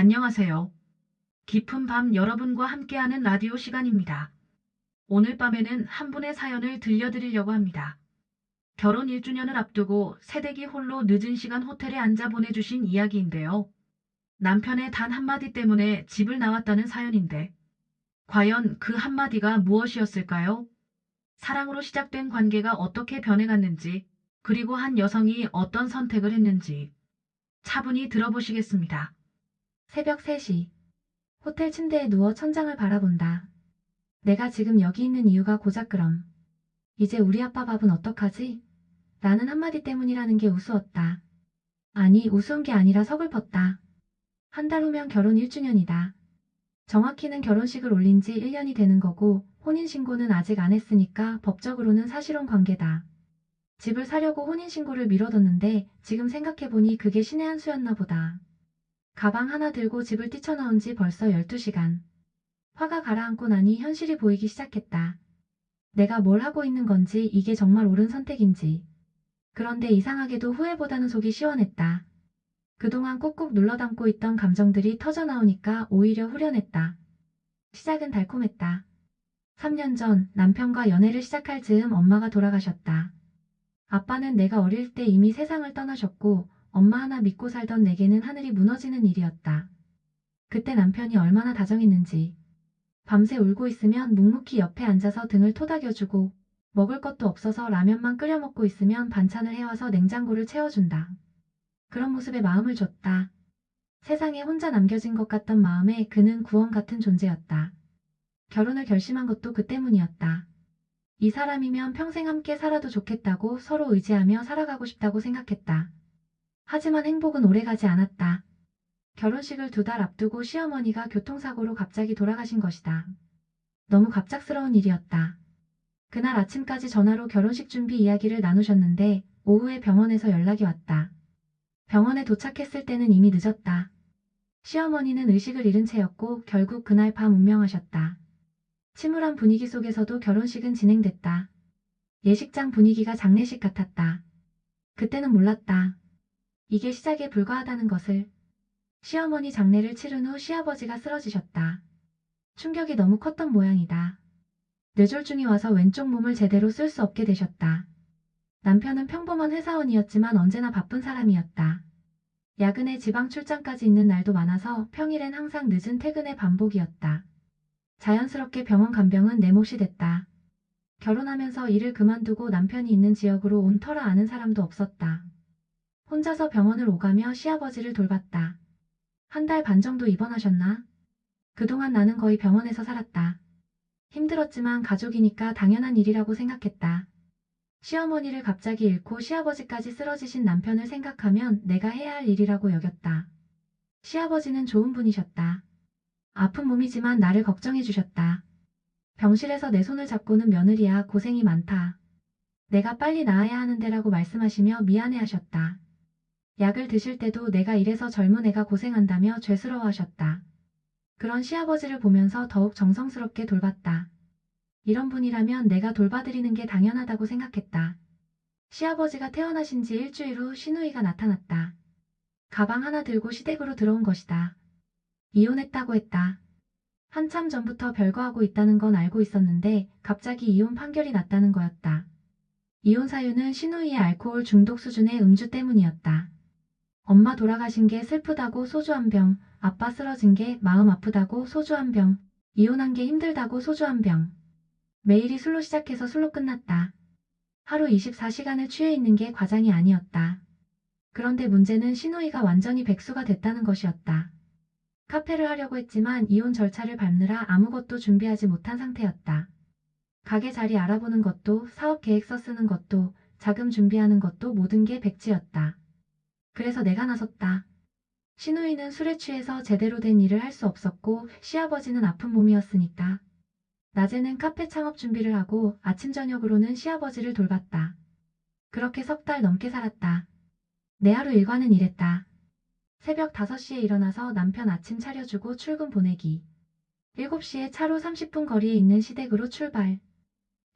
안녕하세요. 깊은 밤 여러분과 함께하는 라디오 시간입니다. 오늘 밤에는 한 분의 사연을 들려드리려고 합니다. 결혼 1주년을 앞두고 새댁이 홀로 늦은 시간 호텔에 앉아 보내주신 이야기인데요. 남편의 단 한마디 때문에 집을 나왔다는 사연인데, 과연 그 한마디가 무엇이었을까요? 사랑으로 시작된 관계가 어떻게 변해갔는지, 그리고 한 여성이 어떤 선택을 했는지, 차분히 들어보시겠습니다. 새벽 3시. 호텔 침대에 누워 천장을 바라본다. 내가 지금 여기 있는 이유가 고작 그럼. 이제 우리 아빠 밥은 어떡하지? 라는 한마디 때문이라는 게 우스웠다. 아니, 우스운 게 아니라 서글펐다. 한 달 후면 결혼 1주년이다. 정확히는 결혼식을 올린 지 1년이 되는 거고, 혼인신고는 아직 안 했으니까 법적으로는 사실혼 관계다. 집을 사려고 혼인신고를 미뤄뒀는데, 지금 생각해보니 그게 신의 한 수였나 보다. 가방 하나 들고 집을 뛰쳐나온 지 벌써 12시간. 화가 가라앉고 나니 현실이 보이기 시작했다. 내가 뭘 하고 있는 건지, 이게 정말 옳은 선택인지. 그런데 이상하게도 후회보다는 속이 시원했다. 그동안 꾹꾹 눌러 담고 있던 감정들이 터져나오니까 오히려 후련했다. 시작은 달콤했다. 3년 전 남편과 연애를 시작할 즈음 엄마가 돌아가셨다. 아빠는 내가 어릴 때 이미 세상을 떠나셨고, 엄마 하나 믿고 살던 내게는 하늘이 무너지는 일이었다. 그때 남편이 얼마나 다정했는지. 밤새 울고 있으면 묵묵히 옆에 앉아서 등을 토닥여주고, 먹을 것도 없어서 라면만 끓여 먹고 있으면 반찬을 해와서 냉장고를 채워준다. 그런 모습에 마음을 줬다. 세상에 혼자 남겨진 것 같던 마음에 그는 구원 같은 존재였다. 결혼을 결심한 것도 그 때문이었다. 이 사람이면 평생 함께 살아도 좋겠다고 서로 의지하며 살아가고 싶다고 생각했다. 하지만 행복은 오래가지 않았다. 결혼식을 2달 앞두고 시어머니가 교통사고로 갑자기 돌아가신 것이다. 너무 갑작스러운 일이었다. 그날 아침까지 전화로 결혼식 준비 이야기를 나누셨는데 오후에 병원에서 연락이 왔다. 병원에 도착했을 때는 이미 늦었다. 시어머니는 의식을 잃은 채였고 결국 그날 밤 운명하셨다. 침울한 분위기 속에서도 결혼식은 진행됐다. 예식장 분위기가 장례식 같았다. 그때는 몰랐다. 이게 시작에 불과하다는 것을. 시어머니 장례를 치른 후 시아버지가 쓰러지셨다. 충격이 너무 컸던 모양이다. 뇌졸중이 와서 왼쪽 몸을 제대로 쓸 수 없게 되셨다. 남편은 평범한 회사원이었지만 언제나 바쁜 사람이었다. 야근에 지방 출장까지 있는 날도 많아서 평일엔 항상 늦은 퇴근의 반복이었다. 자연스럽게 병원 간병은 내 몫이 됐다. 결혼하면서 일을 그만두고 남편이 있는 지역으로 온 터라 아는 사람도 없었다. 혼자서 병원을 오가며 시아버지를 돌봤다. 1달 반 정도 입원하셨나? 그동안 나는 거의 병원에서 살았다. 힘들었지만 가족이니까 당연한 일이라고 생각했다. 시어머니를 갑자기 잃고 시아버지까지 쓰러지신 남편을 생각하면 내가 해야 할 일이라고 여겼다. 시아버지는 좋은 분이셨다. 아픈 몸이지만 나를 걱정해 주셨다. 병실에서 내 손을 잡고는 며느리야 고생이 많다. 내가 빨리 나아야 하는데라고 말씀하시며 미안해 하셨다. 약을 드실 때도 내가 이래서 젊은 애가 고생한다며 죄스러워 하셨다. 그런 시아버지를 보면서 더욱 정성스럽게 돌봤다. 이런 분이라면 내가 돌봐드리는 게 당연하다고 생각했다. 시아버지가 퇴원하신 지 일주일 후 시누이가 나타났다. 가방 하나 들고 시댁으로 들어온 것이다. 이혼했다고 했다. 한참 전부터 별거하고 있다는 건 알고 있었는데 갑자기 이혼 판결이 났다는 거였다. 이혼 사유는 시누이의 알코올 중독 수준의 음주 때문이었다. 엄마 돌아가신 게 슬프다고 소주 한 병, 아빠 쓰러진 게 마음 아프다고 소주 한 병, 이혼한 게 힘들다고 소주 한 병. 매일이 술로 시작해서 술로 끝났다. 하루 24시간을 취해 있는 게 과장이 아니었다. 그런데 문제는 시누이가 완전히 백수가 됐다는 것이었다. 카페를 하려고 했지만 이혼 절차를 밟느라 아무것도 준비하지 못한 상태였다. 가게 자리 알아보는 것도 사업 계획서 쓰는 것도 자금 준비하는 것도 모든 게 백지였다. 그래서 내가 나섰다. 시누이는 술에 취해서 제대로 된 일을 할 수 없었고 시아버지는 아픈 몸이었으니까. 낮에는 카페 창업 준비를 하고 아침 저녁으로는 시아버지를 돌봤다. 그렇게 3달 넘게 살았다. 내 하루 일과는 이랬다. 새벽 5시에 일어나서 남편 아침 차려주고 출근 보내기. 7시에 차로 30분 거리에 있는 시댁으로 출발.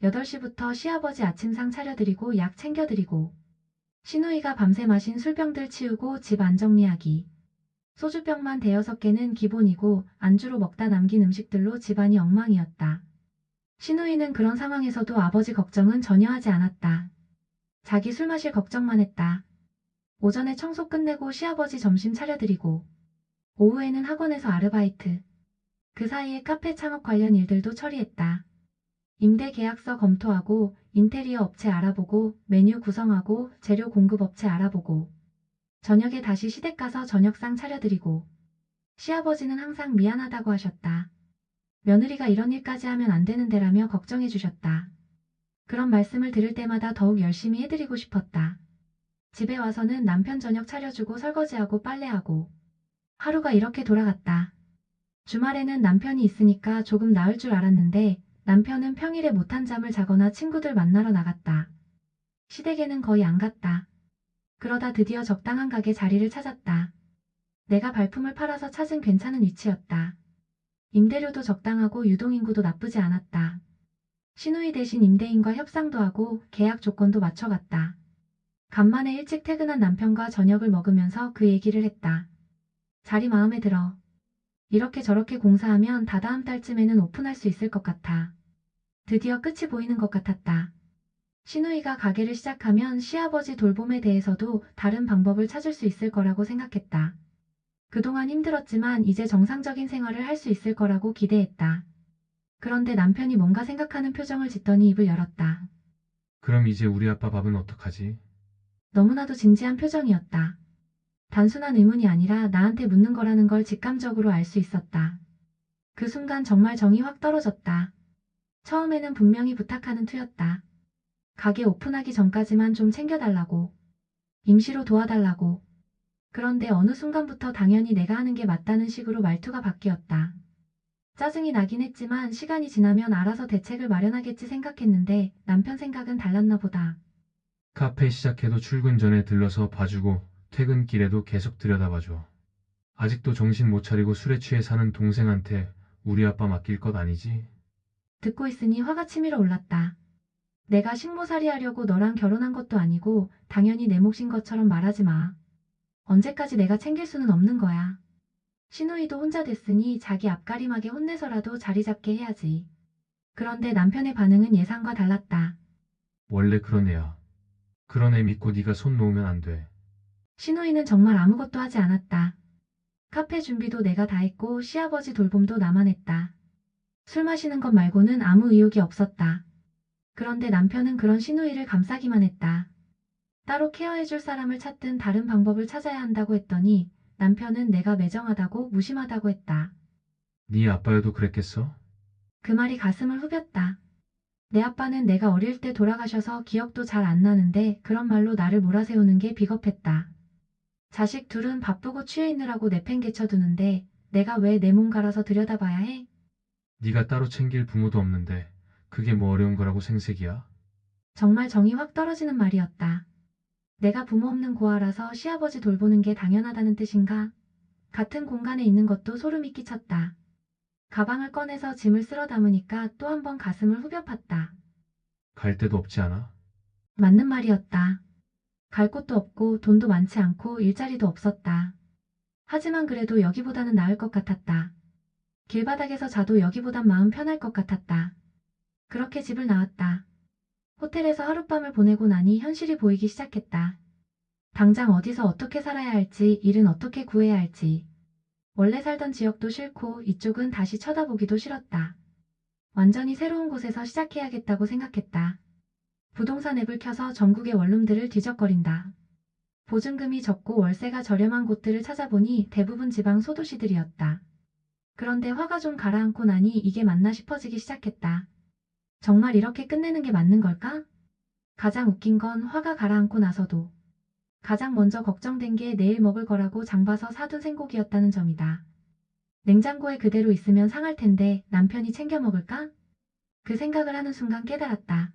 8시부터 시아버지 아침상 차려드리고 약 챙겨드리고 시누이가 밤새 마신 술병들 치우고 집 안 정리하기. 소주병만 대여섯 개는 기본이고 안주로 먹다 남긴 음식들로 집안이 엉망이었다. 신우이는 그런 상황에서도 아버지 걱정은 전혀 하지 않았다. 자기 술 마실 걱정만 했다. 오전에 청소 끝내고 시아버지 점심 차려드리고 오후에는 학원에서 아르바이트. 그 사이에 카페 창업 관련 일들도 처리했다. 임대 계약서 검토하고 인테리어 업체 알아보고 메뉴 구성하고 재료 공급 업체 알아보고 저녁에 다시 시댁 가서 저녁상 차려드리고 시아버지는 항상 미안하다고 하셨다. 며느리가 이런 일까지 하면 안 되는데라며 걱정해 주셨다. 그런 말씀을 들을 때마다 더욱 열심히 해드리고 싶었다. 집에 와서는 남편 저녁 차려주고 설거지하고 빨래하고 하루가 이렇게 돌아갔다. 주말에는 남편이 있으니까 조금 나을 줄 알았는데 남편은 평일에 못한 잠을 자거나 친구들 만나러 나갔다. 시댁에는 거의 안 갔다. 그러다 드디어 적당한 가게 자리를 찾았다. 내가 발품을 팔아서 찾은 괜찮은 위치였다. 임대료도 적당하고 유동인구도 나쁘지 않았다. 신우이 대신 임대인과 협상도 하고 계약 조건도 맞춰갔다. 간만에 일찍 퇴근한 남편과 저녁을 먹으면서 그 얘기를 했다. 자리 마음에 들어. 이렇게 저렇게 공사하면 다다음 달쯤에는 오픈할 수 있을 것 같아. 드디어 끝이 보이는 것 같았다. 신우이가 가게를 시작하면 시아버지 돌봄에 대해서도 다른 방법을 찾을 수 있을 거라고 생각했다. 그동안 힘들었지만 이제 정상적인 생활을 할 수 있을 거라고 기대했다. 그런데 남편이 뭔가 생각하는 표정을 짓더니 입을 열었다. 그럼 이제 우리 아빠 밥은 어떡하지? 너무나도 진지한 표정이었다. 단순한 의문이 아니라 나한테 묻는 거라는 걸 직감적으로 알 수 있었다. 그 순간 정말 정이 확 떨어졌다. 처음에는 분명히 부탁하는 투였다. 가게 오픈하기 전까지만 좀 챙겨달라고. 임시로 도와달라고. 그런데 어느 순간부터 당연히 내가 하는 게 맞다는 식으로 말투가 바뀌었다. 짜증이 나긴 했지만 시간이 지나면 알아서 대책을 마련하겠지 생각했는데 남편 생각은 달랐나 보다. 카페 시작해도 출근 전에 들러서 봐주고 퇴근길에도 계속 들여다봐줘. 아직도 정신 못 차리고 술에 취해 사는 동생한테 우리 아빠 맡길 것 아니지? 듣고 있으니 화가 치밀어 올랐다. 내가 식모살이 하려고 너랑 결혼한 것도 아니고 당연히 내 몫인 것처럼 말하지 마. 언제까지 내가 챙길 수는 없는 거야. 신우이도 혼자 됐으니 자기 앞가림하게 혼내서라도 자리 잡게 해야지. 그런데 남편의 반응은 예상과 달랐다. 원래 그런 애야. 그런 애 믿고 네가 손 놓으면 안 돼. 신우이는 정말 아무것도 하지 않았다. 카페 준비도 내가 다 했고 시아버지 돌봄도 나만 했다. 술 마시는 것 말고는 아무 의욕이 없었다. 그런데 남편은 그런 신우이를 감싸기만 했다. 따로 케어해줄 사람을 찾든 다른 방법을 찾아야 한다고 했더니 남편은 내가 매정하다고 무심하다고 했다. 네 아빠여도 그랬겠어? 그 말이 가슴을 후볐다. 내 아빠는 내가 어릴 때 돌아가셔서 기억도 잘 안 나는데 그런 말로 나를 몰아세우는 게 비겁했다. 자식 둘은 바쁘고 취해 있느라고 내팽개쳐두는데 내가 왜 내 몸 갈아서 들여다봐야 해? 네가 따로 챙길 부모도 없는데 그게 뭐 어려운 거라고 생색이야? 정말 정이 확 떨어지는 말이었다. 내가 부모 없는 고아라서 시아버지 돌보는 게 당연하다는 뜻인가? 같은 공간에 있는 것도 소름이 끼쳤다. 가방을 꺼내서 짐을 쓸어 담으니까 또 한 번 가슴을 후벼 팠다. 갈 데도 없지 않아? 맞는 말이었다. 갈 곳도 없고 돈도 많지 않고 일자리도 없었다. 하지만 그래도 여기보다는 나을 것 같았다. 길바닥에서 자도 여기보단 마음 편할 것 같았다. 그렇게 집을 나왔다. 호텔에서 하룻밤을 보내고 나니 현실이 보이기 시작했다. 당장 어디서 어떻게 살아야 할지, 일은 어떻게 구해야 할지. 원래 살던 지역도 싫고 이쪽은 다시 쳐다보기도 싫었다. 완전히 새로운 곳에서 시작해야겠다고 생각했다. 부동산 앱을 켜서 전국의 원룸들을 뒤적거린다. 보증금이 적고 월세가 저렴한 곳들을 찾아보니 대부분 지방 소도시들이었다. 그런데 화가 좀 가라앉고 나니 이게 맞나 싶어지기 시작했다. 정말 이렇게 끝내는 게 맞는 걸까? 가장 웃긴 건 화가 가라앉고 나서도 가장 먼저 걱정된 게 내일 먹을 거라고 장봐서 사둔 생고기였다는 점이다. 냉장고에 그대로 있으면 상할 텐데 남편이 챙겨 먹을까? 그 생각을 하는 순간 깨달았다.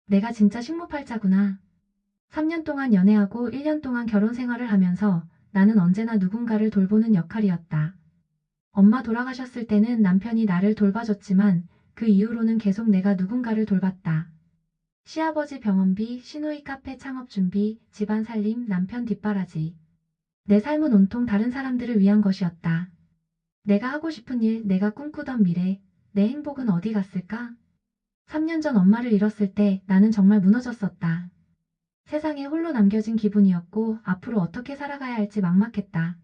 내가 진짜 식모팔자구나. 3년 동안 연애하고 1년 동안 결혼 생활을 하면서 나는 언제나 누군가를 돌보는 역할이었다. 엄마 돌아가셨을 때는 남편이 나를 돌봐줬지만 그 이후로는 계속 내가 누군가를 돌봤다. 시아버지 병원비, 시누이 카페 창업 준비, 집안 살림, 남편 뒷바라지. 내 삶은 온통 다른 사람들을 위한 것이었다. 내가 하고 싶은 일, 내가 꿈꾸던 미래, 내 행복은 어디 갔을까? 3년 전 엄마를 잃었을 때 나는 정말 무너졌었다. 세상에 홀로 남겨진 기분이었고 앞으로 어떻게 살아가야 할지 막막했다.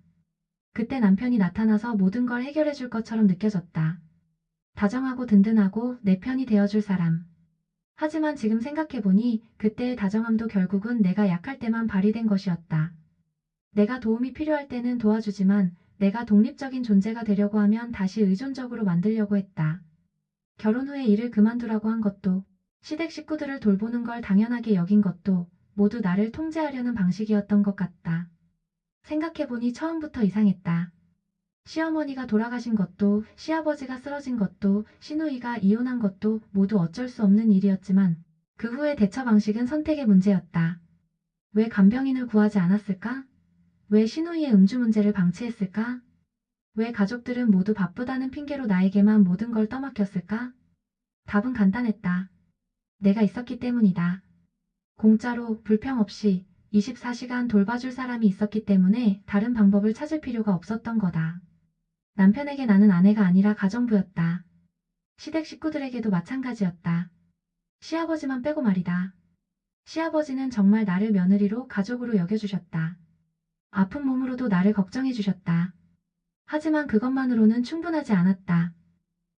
그때 남편이 나타나서 모든 걸 해결해 줄 것처럼 느껴졌다. 다정하고 든든하고 내 편이 되어줄 사람. 하지만 지금 생각해보니 그때의 다정함도 결국은 내가 약할 때만 발휘된 것이었다. 내가 도움이 필요할 때는 도와주지만 내가 독립적인 존재가 되려고 하면 다시 의존적으로 만들려고 했다. 결혼 후에 일을 그만두라고 한 것도, 시댁 식구들을 돌보는 걸 당연하게 여긴 것도 모두 나를 통제하려는 방식이었던 것 같다. 생각해보니 처음부터 이상했다. 시어머니가 돌아가신 것도, 시아버지가 쓰러진 것도, 시누이가 이혼한 것도 모두 어쩔 수 없는 일이었지만 그 후의 대처 방식은 선택의 문제였다. 왜 간병인을 구하지 않았을까? 왜 시누이의 음주 문제를 방치했을까? 왜 가족들은 모두 바쁘다는 핑계로 나에게만 모든 걸 떠맡겼을까? 답은 간단했다. 내가 있었기 때문이다. 공짜로, 불평 없이 24시간 돌봐줄 사람이 있었기 때문에 다른 방법을 찾을 필요가 없었던 거다. 남편에게 나는 아내가 아니라 가정부였다. 시댁 식구들에게도 마찬가지였다. 시아버지만 빼고 말이다. 시아버지는 정말 나를 며느리로 가족으로 여겨주셨다. 아픈 몸으로도 나를 걱정해주셨다. 하지만 그것만으로는 충분하지 않았다.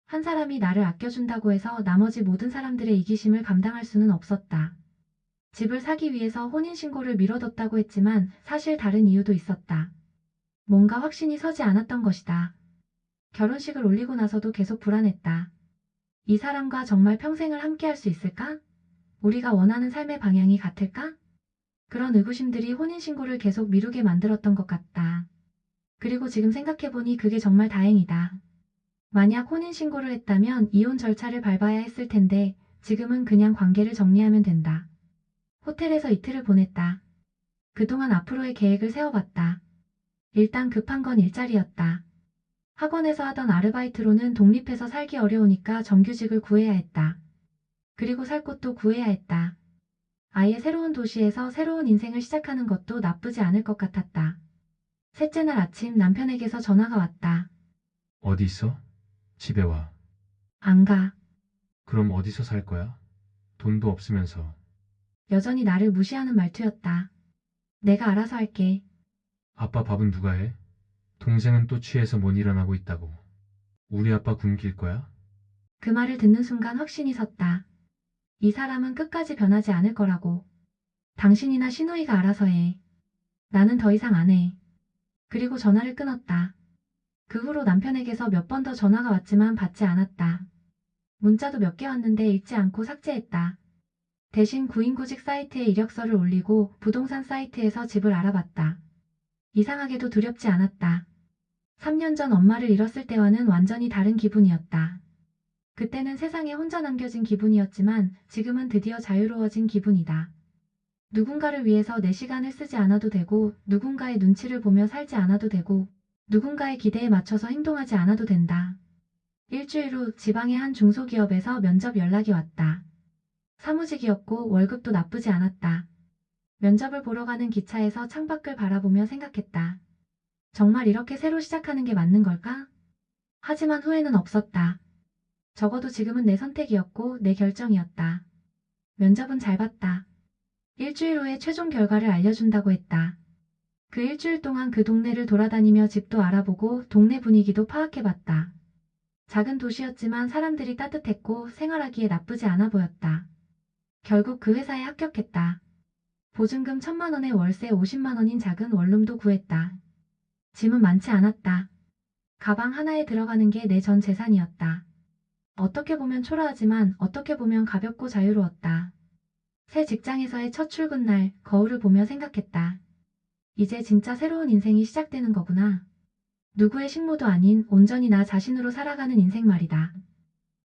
한 사람이 나를 아껴준다고 해서 나머지 모든 사람들의 이기심을 감당할 수는 없었다. 집을 사기 위해서 혼인신고를 미뤄뒀다고 했지만 사실 다른 이유도 있었다. 뭔가 확신이 서지 않았던 것이다. 결혼식을 올리고 나서도 계속 불안했다. 이 사람과 정말 평생을 함께할 수 있을까? 우리가 원하는 삶의 방향이 같을까? 그런 의구심들이 혼인신고를 계속 미루게 만들었던 것 같다. 그리고 지금 생각해보니 그게 정말 다행이다. 만약 혼인신고를 했다면 이혼 절차를 밟아야 했을 텐데 지금은 그냥 관계를 정리하면 된다. 호텔에서 이틀을 보냈다. 그동안 앞으로의 계획을 세워봤다. 일단 급한 건 일자리였다. 학원에서 하던 아르바이트로는 독립해서 살기 어려우니까 정규직을 구해야 했다. 그리고 살 곳도 구해야 했다. 아예 새로운 도시에서 새로운 인생을 시작하는 것도 나쁘지 않을 것 같았다. 셋째 날 아침 남편에게서 전화가 왔다. 어디 있어? 집에 와. 안 가. 그럼 어디서 살 거야? 돈도 없으면서. 여전히 나를 무시하는 말투였다. 내가 알아서 할게. 아빠 밥은 누가 해? 동생은 또 취해서 못 일어나고 있다고. 우리 아빠 굶길 거야? 그 말을 듣는 순간 확신이 섰다. 이 사람은 끝까지 변하지 않을 거라고. 당신이나 시누이가 알아서 해. 나는 더 이상 안 해. 그리고 전화를 끊었다. 그 후로 남편에게서 몇 번 더 전화가 왔지만 받지 않았다. 문자도 몇 개 왔는데 읽지 않고 삭제했다. 대신 구인구직 사이트에 이력서를 올리고 부동산 사이트에서 집을 알아봤다. 이상하게도 두렵지 않았다. 3년 전 엄마를 잃었을 때와는 완전히 다른 기분이었다. 그때는 세상에 혼자 남겨진 기분이었지만 지금은 드디어 자유로워진 기분이다. 누군가를 위해서 내 시간을 쓰지 않아도 되고 누군가의 눈치를 보며 살지 않아도 되고 누군가의 기대에 맞춰서 행동하지 않아도 된다. 일주일 후 지방의 한 중소기업에서 면접 연락이 왔다. 사무직이었고 월급도 나쁘지 않았다. 면접을 보러 가는 기차에서 창밖을 바라보며 생각했다. 정말 이렇게 새로 시작하는 게 맞는 걸까? 하지만 후회는 없었다. 적어도 지금은 내 선택이었고 내 결정이었다. 면접은 잘 봤다. 일주일 후에 최종 결과를 알려준다고 했다. 그 일주일 동안 그 동네를 돌아다니며 집도 알아보고 동네 분위기도 파악해봤다. 작은 도시였지만 사람들이 따뜻했고 생활하기에 나쁘지 않아 보였다. 결국 그 회사에 합격했다. 보증금 1,000만 원에 월세 50만 원인 작은 원룸도 구했다. 짐은 많지 않았다. 가방 하나에 들어가는 게 내 전 재산이었다. 어떻게 보면 초라하지만 어떻게 보면 가볍고 자유로웠다. 새 직장에서의 첫 출근 날 거울을 보며 생각했다. 이제 진짜 새로운 인생이 시작되는 거구나. 누구의 식모도 아닌 온전히 나 자신으로 살아가는 인생 말이다.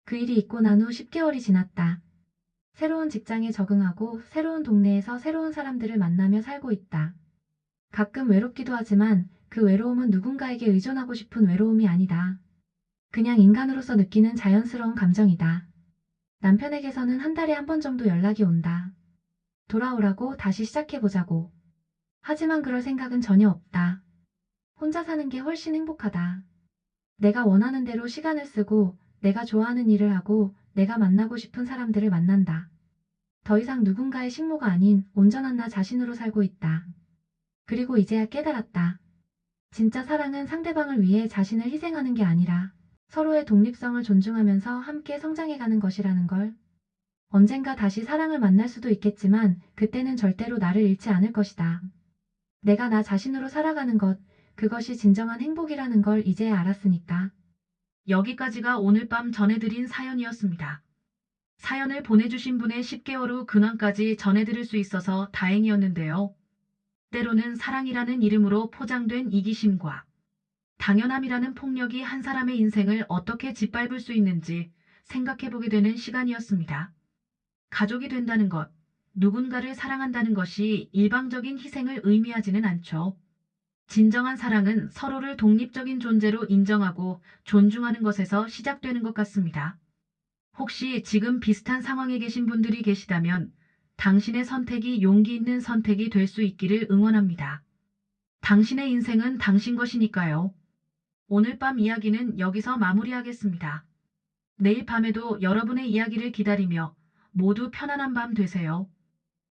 그 일이 있고 난 후 10개월이 지났다. 새로운 직장에 적응하고 새로운 동네에서 새로운 사람들을 만나며 살고 있다. 가끔 외롭기도 하지만 그 외로움은 누군가에게 의존하고 싶은 외로움이 아니다. 그냥 인간으로서 느끼는 자연스러운 감정이다. 남편에게서는 한 달에 한 번 정도 연락이 온다. 돌아오라고, 다시 시작해보자고. 하지만 그럴 생각은 전혀 없다. 혼자 사는 게 훨씬 행복하다. 내가 원하는 대로 시간을 쓰고, 내가 좋아하는 일을 하고, 내가 만나고 싶은 사람들을 만난다. 더 이상 누군가의 식모가 아닌 온전한 나 자신으로 살고 있다. 그리고 이제야 깨달았다. 진짜 사랑은 상대방을 위해 자신을 희생하는 게 아니라 서로의 독립성을 존중하면서 함께 성장해가는 것이라는 걸. 언젠가 다시 사랑을 만날 수도 있겠지만 그때는 절대로 나를 잃지 않을 것이다. 내가 나 자신으로 살아가는 것, 그것이 진정한 행복이라는 걸 이제야 알았으니까. 여기까지가 오늘 밤 전해드린 사연이었습니다. 사연을 보내주신 분의 10개월 후 근황까지 전해드릴 수 있어서 다행이었는데요. 때로는 사랑이라는 이름으로 포장된 이기심과 당연함이라는 폭력이 한 사람의 인생을 어떻게 짓밟을 수 있는지 생각해보게 되는 시간이었습니다. 가족이 된다는 것, 누군가를 사랑한다는 것이 일방적인 희생을 의미하지는 않죠. 진정한 사랑은 서로를 독립적인 존재로 인정하고 존중하는 것에서 시작되는 것 같습니다. 혹시 지금 비슷한 상황에 계신 분들이 계시다면 당신의 선택이 용기 있는 선택이 될 수 있기를 응원합니다. 당신의 인생은 당신 것이니까요. 오늘 밤 이야기는 여기서 마무리하겠습니다. 내일 밤에도 여러분의 이야기를 기다리며 모두 편안한 밤 되세요.